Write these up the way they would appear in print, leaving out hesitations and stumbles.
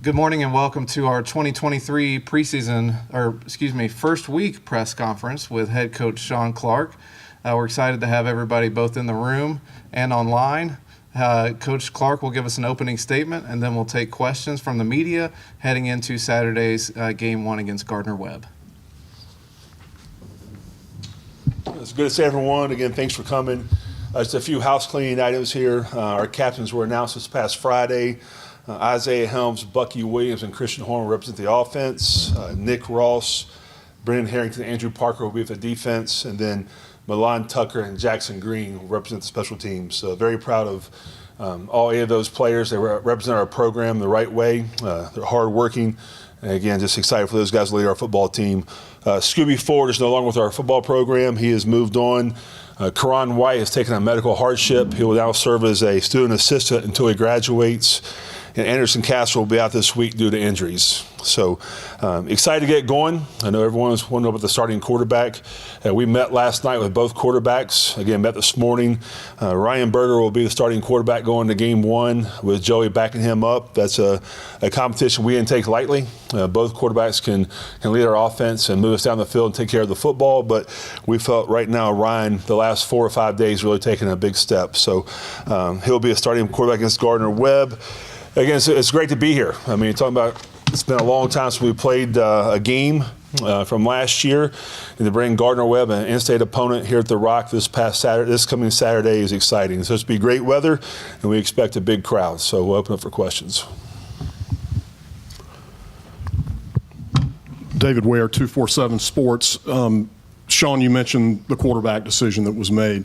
Good morning and welcome to our 2023 first week press conference with head coach Sean Clark. We're excited to have everybody both in the room and online. Coach Clark will give us an opening statement and then we'll take questions from the media heading into Saturday's game 1 against Gardner-Webb. It's good to see everyone. Again, thanks for coming. Just a few house cleaning items here. Our captains were announced this past Friday. Isaiah Helms, Bucky Williams, and Christian Horn represent the offense. Nick Ross, Brendan Harrington, Andrew Parker will be with the defense. And then Milan Tucker and Jackson Green will represent the special teams. So very proud of all 8 of those players. They represent our program the right way. They're hardworking. And again, just excited for those guys to lead our football team. Scooby Ford is no longer with our football program. He has moved on. Karan White has taken a medical hardship. He will now serve as a student assistant until he graduates. And Anderson Castle will be out this week due to injuries. So excited to get going. I know everyone's wondering about the starting quarterback. We met last night with both quarterbacks. Again, met this morning. Ryan Berger will be the starting quarterback going to game 1 with Joey backing him up. That's a competition we didn't take lightly. Both quarterbacks can lead our offense and move us down the field and take care of the football. But we felt right now Ryan, the last 4 or 5 days, really taking a big step. So he'll be a starting quarterback against Gardner-Webb. Again, it's great to be here. I mean, talking about it's been a long time since we played a game from last year, and to bring Gardner-Webb, an in-state opponent, here at the Rock this coming Saturday is exciting. It's supposed to be great weather, and we expect a big crowd. So we'll open up for questions. David Ware, 247 Sports. Sean, you mentioned the quarterback decision that was made.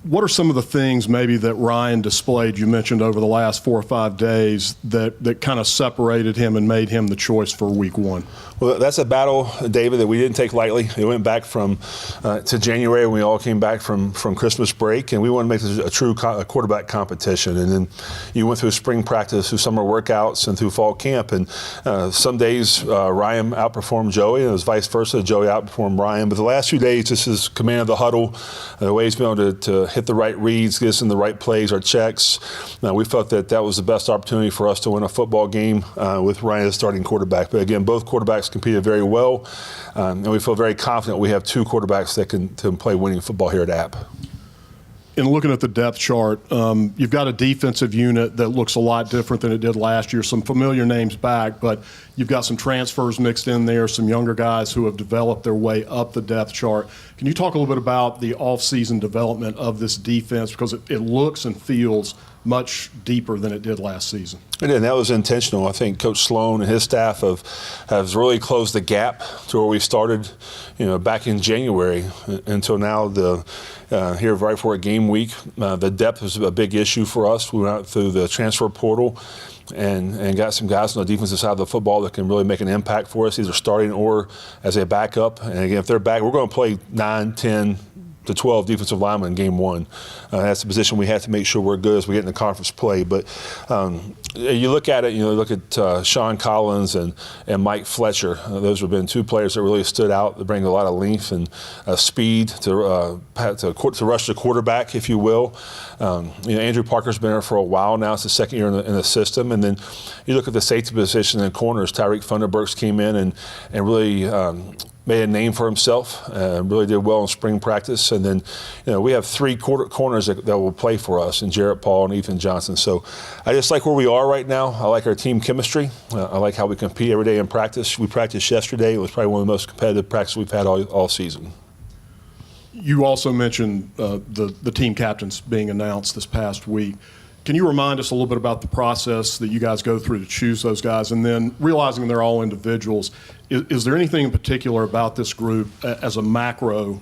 What are some of the things maybe that Ryan displayed, you mentioned, over the last 4 or 5 days that kind of separated him and made him the choice for week 1? Well, that's a battle, David, that we didn't take lightly. It went back to January when we all came back from Christmas break, and we wanted to make this a true quarterback competition. And then you went through spring practice, through summer workouts, and through fall camp. And some days Ryan outperformed Joey, and it was vice versa. Joey outperformed Ryan. But the last few days, this is command of the huddle, the way he's been able to hit the right reads, get us in the right plays, our checks. We felt that was the best opportunity for us to win a football game with Ryan as starting quarterback. But again, both quarterbacks competed very well, and we feel very confident we have 2 quarterbacks that can play winning football here at App. In looking at the depth chart, you've got a defensive unit that looks a lot different than it did last year. Some familiar names back, but you've got some transfers mixed in there, some younger guys who have developed their way up the depth chart. Can you talk a little bit about the off-season development of this defense? Because it looks and feels much deeper than it did last season. And that was intentional. I think Coach Sloan and his staff have really closed the gap to where we started, back in January until now. Here right before a game week, the depth was a big issue for us. We went out through the transfer portal and got some guys on the defensive side of the football that can really make an impact for us, either starting or as a backup. And again, if they're back, we're going to play 9, 10 to 12 defensive linemen in game 1. That's the position we have to make sure we're good as we get in the conference play. But you look at it, look at Sean Collins and Mike Fletcher. Those have been 2 players that really stood out. They bring a lot of length and speed to rush the quarterback, if you will. Andrew Parker's been there for a while now. It's his 2nd year in the system. And then you look at the safety position and corners. Tyreek Funderburks came in and really made a name for himself, really did well in spring practice. And then, we have 3 corners that will play for us, and Jarrett Paul and Ethan Johnson. So I just like where we are right now. I like our team chemistry. I like how we compete every day in practice. We practiced yesterday. It was probably one of the most competitive practices we've had all season. You also mentioned the team captains being announced this past week. Can you remind us a little bit about the process that you guys go through to choose those guys? And then realizing they're all individuals, is there anything in particular about this group as a macro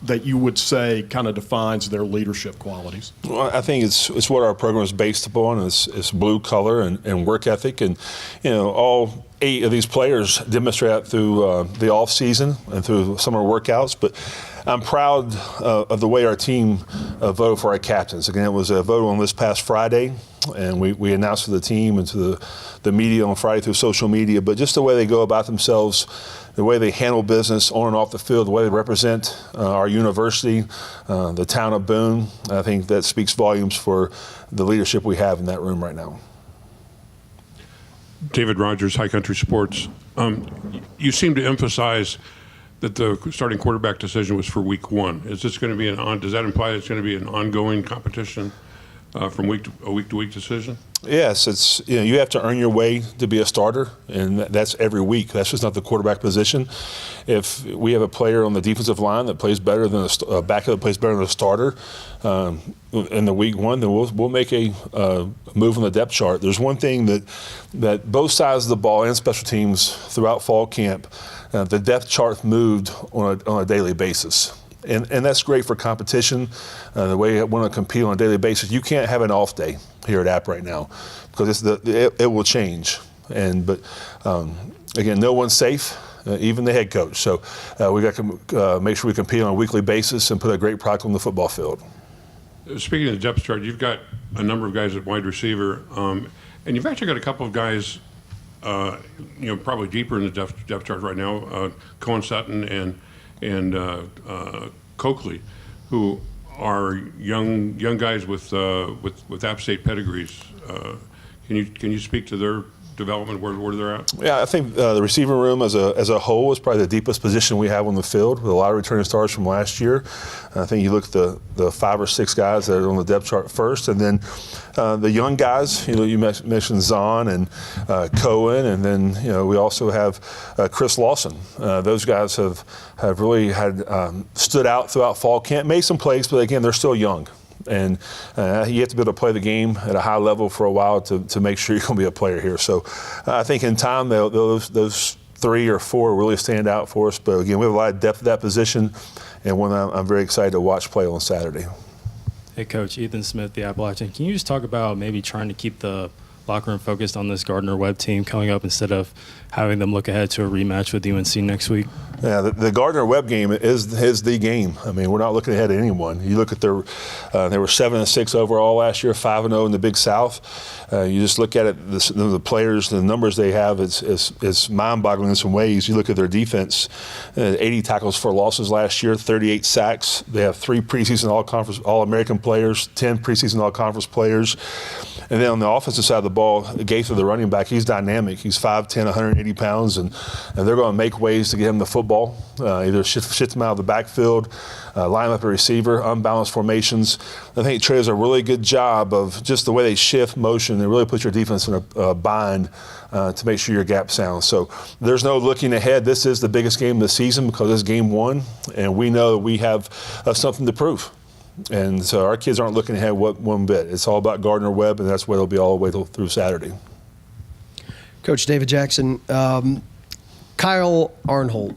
that you would say kind of defines their leadership qualities? Well, I think it's what our program is based upon. It's blue collar and work ethic. And, all 8 of these players demonstrate that through the off season and through summer workouts. But I'm proud of the way our team voted for our captains. Again, it was a vote on this past Friday, and we announced to the team and to the media on Friday through social media. But just the way they go about themselves, the way they handle business on and off the field, the way they represent our university, the town of Boone, I think that speaks volumes for the leadership we have in that room right now. David Rogers, High Country Sports. You seem to emphasize that the starting quarterback decision was for week one. Is this going to be does that imply it's going to be an ongoing competition from week to week decision? Yes, it's you have to earn your way to be a starter, and that's every week. That's just not the quarterback position. If we have a player on the defensive line that plays better than a backup that plays better than a starter in the week one, then we'll make a move on the depth chart. There's one thing that both sides of the ball and special teams throughout fall camp, the depth chart moved on a daily basis. And that's great for competition, the way you want to compete on a daily basis. You can't have an off day here at App right now because it will change. But again, no one's safe, even the head coach. So we got to make sure we compete on a weekly basis and put a great product on the football field. Speaking of the depth chart, you've got a number of guys at wide receiver, and you've actually got a couple of guys, probably deeper in the depth chart right now, Cohen Sutton and Coakley, who are young guys with App State pedigrees. Can you speak to their development, where they're at? Yeah, I think the receiving room as a whole is probably the deepest position we have on the field with a lot of returning stars from last year. I think you look at the 5 or 6 guys that are on the depth chart first, and then the young guys. You mentioned Zahn and Cohen, and then we also have Chris Lawson. Those guys have really had stood out throughout fall camp, made some plays, but again, they're still young. And you have to be able to play the game at a high level for a while to make sure you're going to be a player here. So I think in time, those 3 or 4 really stand out for us. But again, we have a lot of depth at that position, and one I'm very excited to watch play on Saturday. Hey, Coach, Ethan Smith, the Appalachian. Can you just talk about maybe trying to keep the locker room focused on this Gardner-Webb team coming up instead of having them look ahead to a rematch with UNC next week? Yeah, the Gardner-Webb game is the game. I mean, we're not looking ahead at anyone. You look at they were 7-6 overall last year, 5-0 in the Big South. You just look at it, the players, the numbers they have, it's mind-boggling in some ways. You look at their defense, 80 tackles for losses last year, 38 sacks. They have 3 preseason All-American players, 10 preseason All-Conference players. And then on the offensive side of the ball, Gaither, the running back, he's dynamic. He's 5'10", 180 pounds, and they're going to make ways to get him the football, either shift him out of the backfield, line up a receiver, unbalanced formations. I think Trey does a really good job of just the way they shift motion. They really put your defense in a bind to make sure your gap sound. So there's no looking ahead. This is the biggest game of the season because it's game 1, and we know that we have something to prove. And so our kids aren't looking ahead one bit. It's all about Gardner-Webb, and that's where they'll be all the way through Saturday. Coach David Jackson, Kyle Arnholt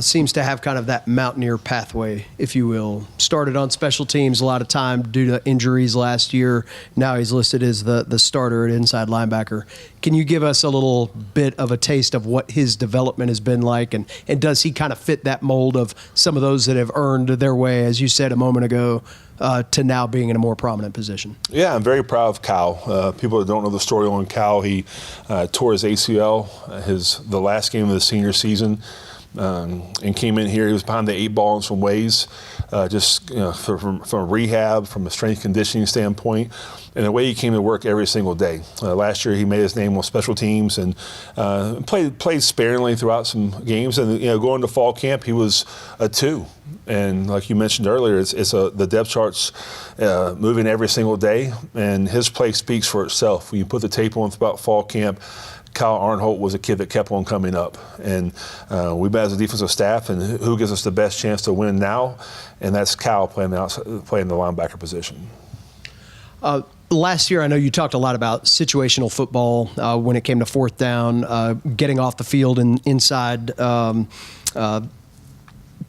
seems to have kind of that mountaineer pathway, if you will. Started on special teams a lot of time due to injuries last year. Now he's listed as the starter at inside linebacker. Can you give us a little bit of a taste of what his development has been like, and does he kind of fit that mold of some of those that have earned their way, as you said a moment ago, to now being in a more prominent position? Yeah, I'm very proud of Kyle. People that don't know the story on Kyle, he tore his ACL the last game of the senior season. And came in here. He was behind the 8 ball in some ways, from rehab, from a strength conditioning standpoint, and the way he came to work every single day. Last year, he made his name on special teams and played sparingly throughout some games. And going to fall camp, he was a 2. And like you mentioned earlier, it's the depth chart's moving every single day, and his play speaks for itself. When you put the tape on throughout fall camp, Kyle Arnholt was a kid that kept on coming up. And we met as a defensive staff, and who gives us the best chance to win now? And that's Kyle playing the linebacker position. Last year, I know you talked a lot about situational football when it came to 4th down, getting off the field and inside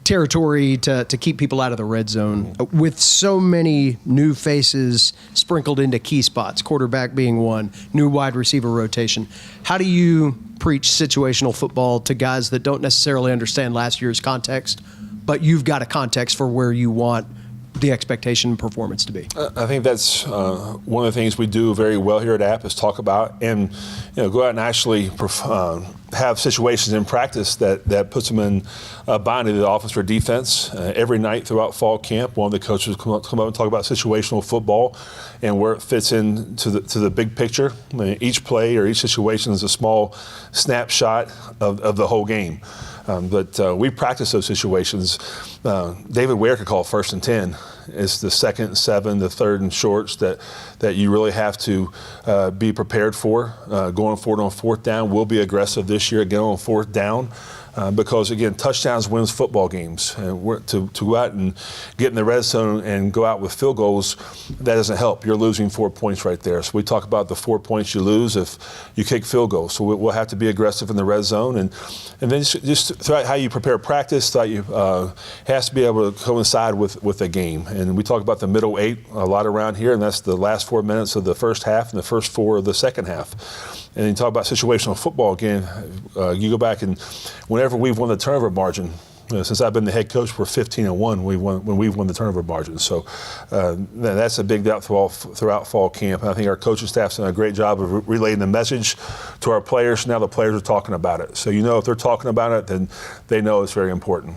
territory to keep people out of the red zone. With so many new faces sprinkled into key spots, quarterback being one, new wide receiver rotation, how do you preach situational football to guys that don't necessarily understand last year's context, but you've got a context for where you want the expectation and performance to be? I think that's one of the things we do very well here at App is talk about and go out and actually have situations in practice that puts them in a bind to the offense or defense. Every night throughout fall camp, one of the coaches come up and talk about situational football and where it fits into the big picture. I mean, each play or each situation is a small snapshot of the whole game. But we practice those situations. David Ware could call 1st and 10. It's the 2nd and 7, the 3rd and shorts that you really have to be prepared for. Going forward on 4th down, we'll be aggressive this year again on 4th down. Because again, touchdowns wins football games, and to go out and get in the red zone and go out with field goals, that doesn't help. You're losing 4 points right there. So we talk about the 4 points you lose if you kick field goals. So we'll have to be aggressive in the red zone, and then just throughout how you prepare practice, throughout you has to be able to coincide with the game. And we talk about the middle 8 a lot around here, and that's the last 4 minutes of the first half and the first 4 of the second half. And you talk about situational football again. You go back and whenever we've won the turnover margin, since I've been the head coach, we're 15-1 when we've won the turnover margin. So that's a big doubt throughout fall camp. And I think our coaching staff's done a great job of relaying the message to our players. Now the players are talking about it. So if they're talking about it, then they know it's very important.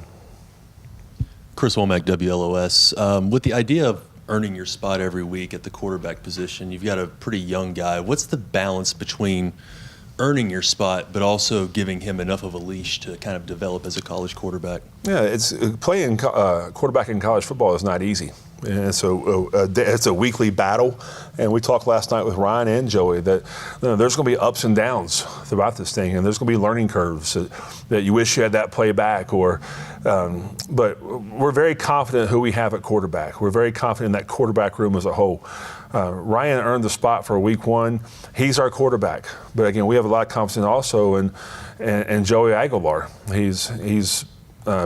Chris Womack, WLOS. With the idea of earning your spot every week at the quarterback position, you've got a pretty young guy. What's the balance between earning your spot but also giving him enough of a leash to kind of develop as a college quarterback? Yeah, it's playing quarterback in college football is not easy. And so it's a weekly battle. And we talked last night with Ryan and Joey that there's going to be ups and downs throughout this thing, and there's going to be learning curves that you wish you had that play back. But we're very confident who we have at quarterback. We're very confident in that quarterback room as a whole. Ryan earned the spot for week 1. He's our quarterback. But again, we have a lot of confidence also in Joey Aguilar. He's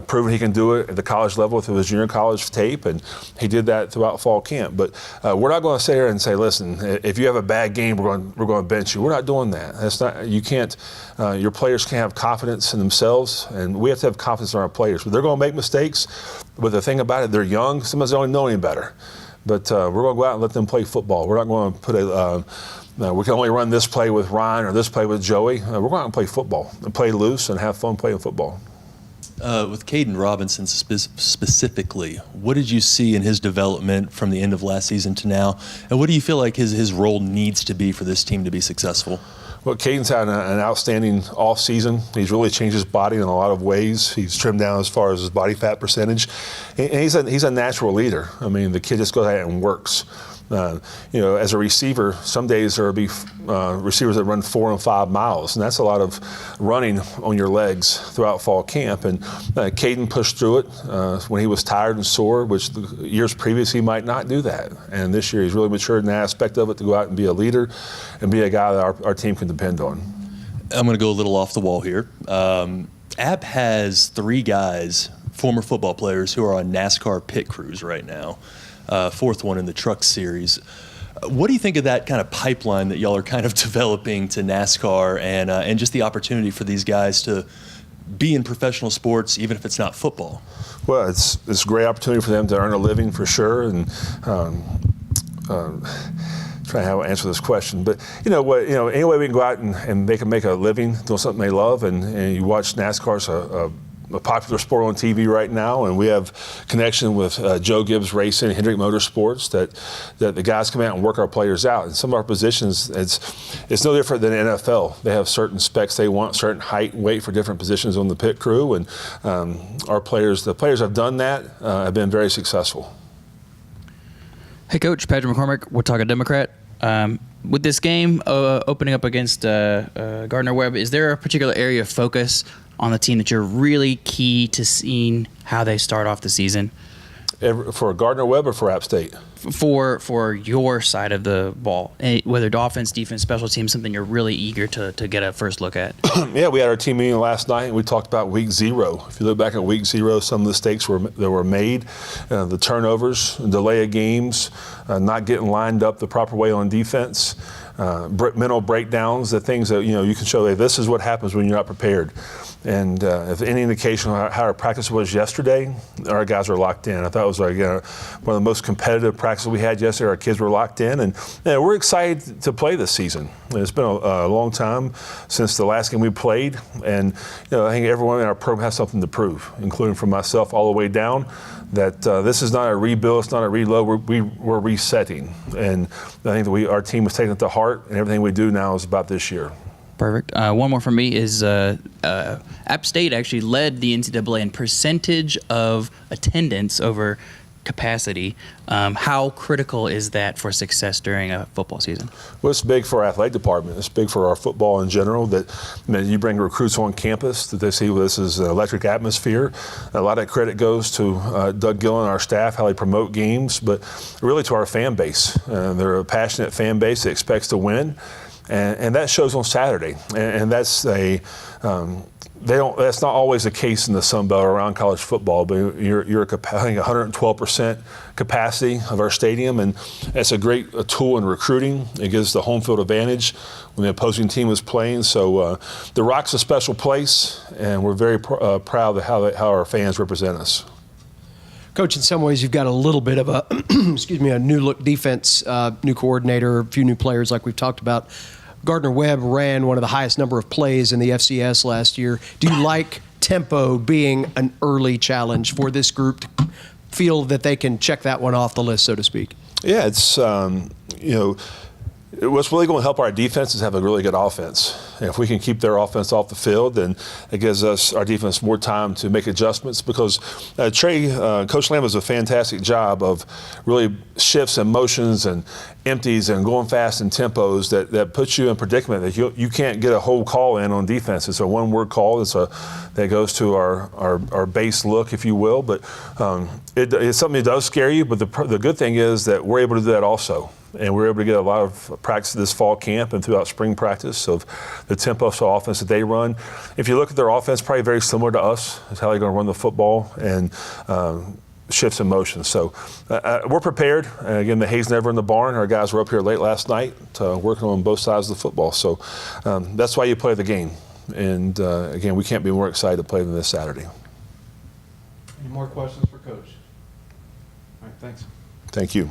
proven he can do it at the college level through his junior college tape, and he did that throughout fall camp. But we're not going to sit here and say, listen, if you have a bad game, we're going to bench you. We're not doing that. That's not. You can't. Your players can't have confidence in themselves, and we have to have confidence in our players. But they're going to make mistakes. But the thing about it, they're young. Sometimes they don't know any better. But we're going to go out and let them play football. We're not going to put we can only run this play with Ryan or this play with Joey. We're going out and play football and play loose and have fun playing football. With Caden Robinson specifically, what did you see in his development from the end of last season to now? And what do you feel like his role needs to be for this team to be successful? Well, Caden's had an outstanding off season. He's really changed his body in a lot of ways. He's trimmed down as far as his body fat percentage. And he's a natural leader. I mean, the kid just goes out and works. As a receiver, some days there will be receivers that run 4 and 5 miles, and that's a lot of running on your legs throughout fall camp. And Caden pushed through it when he was tired and sore, which the years previous he might not do that. And this year he's really matured in that aspect of it to go out and be a leader and be a guy that our team can depend on. I'm going to go a little off the wall here. App has 3 guys, former football players, who are on NASCAR pit crews right now. 4th one in the Truck Series. What do you think of that kind of pipeline that y'all are kind of developing to NASCAR and just the opportunity for these guys to be in professional sports, even if it's not football? Well, it's a great opportunity for them to earn a living for sure. And trying how to answer this question, but any way we can go out and they can make a living doing something they love, and you watch NASCAR's a popular sport on TV right now, and we have connection with Joe Gibbs Racing and Hendrick Motorsports that the guys come out and work our players out. In some of our positions, it's no different than NFL. They have certain specs they want, certain height and weight for different positions on the pit crew, and the players have done that, have been very successful. Hey, Coach, Patrick McCormick, Watauga Democrat. With this game opening up against Gardner-Webb, is there a particular area of focus on the team that you're really key to seeing how they start off the season? For Gardner-Webb or for App State? for your side of the ball, whether offense, defense, special teams, something you're really eager to get a first look at? Yeah, we had our team meeting last night, and we talked about week 0. If you look back at week 0, some of the mistakes that were made, the turnovers, delay of games, not getting lined up the proper way on defense, mental breakdowns, the things that you can show. Hey, this is what happens when you're not prepared. And if any indication of how our practice was yesterday, our guys were locked in. I thought it was one of the most competitive practices we had yesterday. Our kids were locked in, and we're excited to play this season. It's been a long time since the last game we played, and I think everyone in our program has something to prove, including from myself all the way down. That this is not a rebuild, it's not a reload. We're resetting, and I think that our team was taking it to heart, and everything we do now is about this year. Perfect. One more from me is App State actually led the NCAA in percentage of attendance over capacity. How critical is that for success during a football season? Well, it's big for our athletic department. It's big for our football in general that you bring recruits on campus, that they see this is an electric atmosphere. A lot of credit goes to Doug Gill and our staff, how they promote games, but really to our fan base. They're a passionate fan base that expects to win. And that shows on Saturday, and that's that's not always the case in the Sun Belt around college football. But you're I think 112% capacity of our stadium, and that's a great tool in recruiting. It gives the home field advantage when the opposing team is playing. So the Rock's a special place, and we're very proud of how our fans represent us. Coach, in some ways, you've got a little bit of a, a new look defense, new coordinator, a few new players like we've talked about. Gardner-Webb ran one of the highest number of plays in the FCS last year. Do you like tempo being an early challenge for this group to feel that they can check that one off the list, so to speak? Yeah, it's, what's really going to help our defense is have a really good offense. And if we can keep their offense off the field, then it gives our defense more time to make adjustments, because Coach Lamb does a fantastic job of really shifts and motions and empties and going fast in tempos that puts you in predicament that you can't get a whole call in on defense. It's a one-word call. That goes to our base look, if you will. But it's something that does scare you. But the good thing is that we're able to do that also. And we're able to get a lot of practice this fall camp and throughout spring practice of the tempo of offense that they run. If you look at their offense, probably very similar to us. It's how they're going to run the football and shifts in motion. So we're prepared. Again, the hay's never in the barn. Our guys were up here late last night working on both sides of the football. So that's why you play the game. And again, we can't be more excited to play them this Saturday. Any more questions for Coach? All right, thanks. Thank you.